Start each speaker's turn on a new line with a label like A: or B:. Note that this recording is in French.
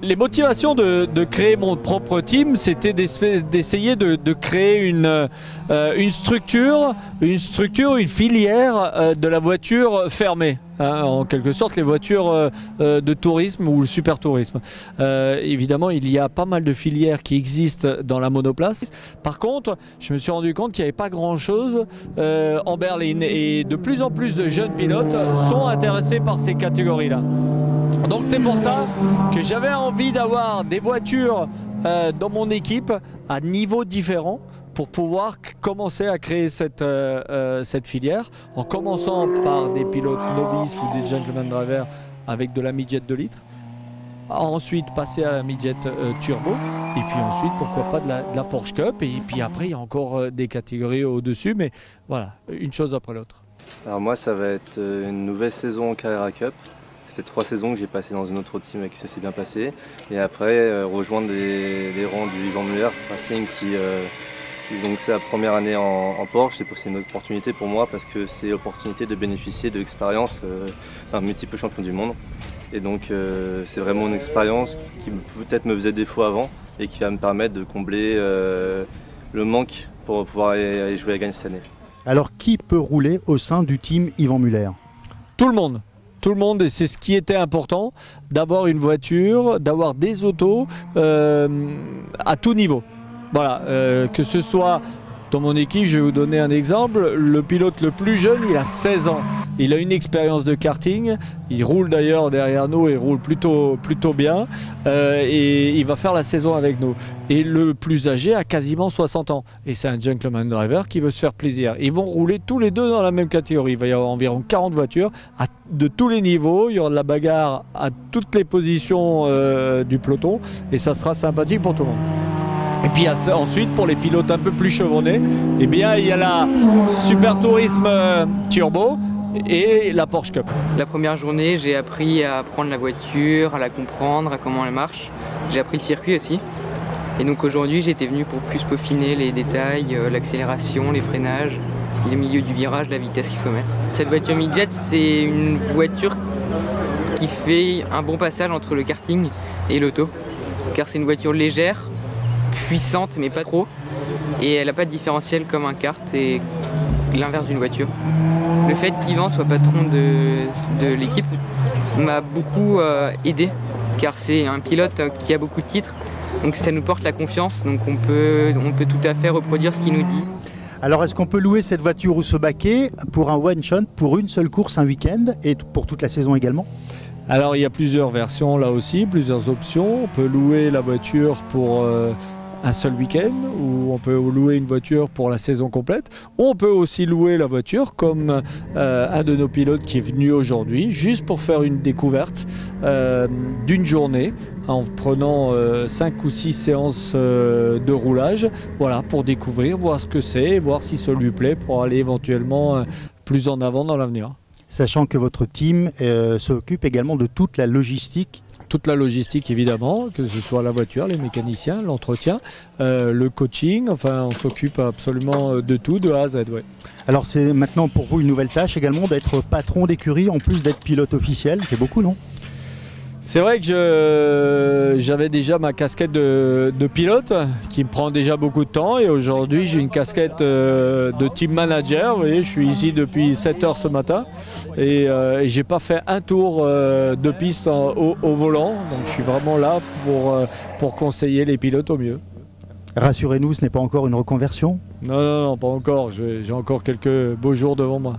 A: Les motivations de créer mon propre team, c'était d'essayer de créer une structure, une filière de la voiture fermée. En quelque sorte, les voitures de tourisme ou le super tourisme. Évidemment, il y a pas mal de filières qui existent dans la monoplace. Par contre, je me suis rendu compte qu'il n'y avait pas grand-chose en berline. Et de plus en plus de jeunes pilotes sont intéressés par ces catégories-là. Donc c'est pour ça que j'avais envie d'avoir des voitures dans mon équipe à niveau différent pour pouvoir commencer à créer cette filière, en commençant par des pilotes novices ou des gentleman drivers avec de la midget 2 litres, ensuite passer à la midget turbo, et puis ensuite pourquoi pas de la Porsche Cup, et puis après il y a encore des catégories au-dessus, mais voilà, une chose après l'autre.
B: Alors moi ça va être une nouvelle saison en Carrera Cup. Ça fait 3 saisons que j'ai passé dans une autre team et que ça s'est bien passé. Et après rejoindre les rangs du Yvan Muller Racing qui donc c'est la première année en Porsche. C'est une opportunité pour moi parce que c'est l'opportunité de bénéficier de l'expérience d'un multiple champion du monde. Et donc c'est vraiment une expérience qui peut-être me faisait défaut avant et qui va me permettre de combler le manque pour pouvoir aller jouer à Gagne cette année.
C: Alors qui peut rouler au sein du team Yvan Muller?
A: Tout le monde. Tout le monde, et c'est ce qui était important, d'avoir une voiture, d'avoir des autos à tout niveau. Voilà, que ce soit dans mon équipe, je vais vous donner un exemple, le pilote le plus jeune, il a 16 ans. Il a une expérience de karting, il roule d'ailleurs derrière nous et roule plutôt bien, et il va faire la saison avec nous. Et le plus âgé a quasiment 60 ans, et c'est un gentleman driver qui veut se faire plaisir. Ils vont rouler tous les deux dans la même catégorie, il va y avoir environ 40 voitures de tous les niveaux, il y aura de la bagarre à toutes les positions du peloton, et ça sera sympathique pour tout le monde. Et puis ensuite, pour les pilotes un peu plus chevronnés, eh bien, il y a la Super Tourisme Turbo et la Porsche Cup.
D: La première journée, j'ai appris à prendre la voiture, à la comprendre, à comment elle marche. J'ai appris le circuit aussi. Et donc aujourd'hui, j'étais venu pour plus peaufiner les détails, l'accélération, les freinages, les milieux du virage, la vitesse qu'il faut mettre. Cette voiture midget, c'est une voiture qui fait un bon passage entre le karting et l'auto. Car c'est une voiture légère, puissante mais pas trop, et elle n'a pas de différentiel comme un kart et l'inverse d'une voiture. Le fait qu'Yvan soit patron de l'équipe m'a beaucoup aidé, car c'est un pilote qui a beaucoup de titres, donc ça nous porte la confiance, donc on peut tout à fait reproduire ce qu'il nous dit.
C: Alors est-ce qu'on peut louer cette voiture ou ce baquet pour un one shot, pour une seule course, un week-end, et pour toute la saison également?
A: Alors il y a plusieurs versions là aussi, plusieurs options. On peut louer la voiture pour un seul week-end, ou on peut louer une voiture pour la saison complète, ou on peut aussi louer la voiture comme un de nos pilotes qui est venu aujourd'hui, juste pour faire une découverte d'une journée, en prenant 5 ou 6 séances de roulage, voilà, pour découvrir, voir ce que c'est, voir si ça lui plaît, pour aller éventuellement plus en avant dans l'avenir.
C: Sachant que votre team s'occupe également de toute la logistique.
A: Toute la logistique évidemment, que ce soit la voiture, les mécaniciens, l'entretien, le coaching, enfin on s'occupe absolument de tout, de A à Z. Ouais.
C: Alors c'est maintenant pour vous une nouvelle tâche également d'être patron d'écurie en plus d'être pilote officiel, c'est beaucoup non?
A: C'est vrai que j'avais déjà ma casquette de pilote qui me prend déjà beaucoup de temps, et aujourd'hui j'ai une casquette de team manager. Vous voyez, je suis ici depuis 7 h ce matin et j'ai pas fait un tour de piste au volant, donc je suis vraiment là pour conseiller les pilotes au mieux.
C: Rassurez-nous, ce n'est pas encore une reconversion?
A: Non, pas encore, j'ai encore quelques beaux jours devant moi.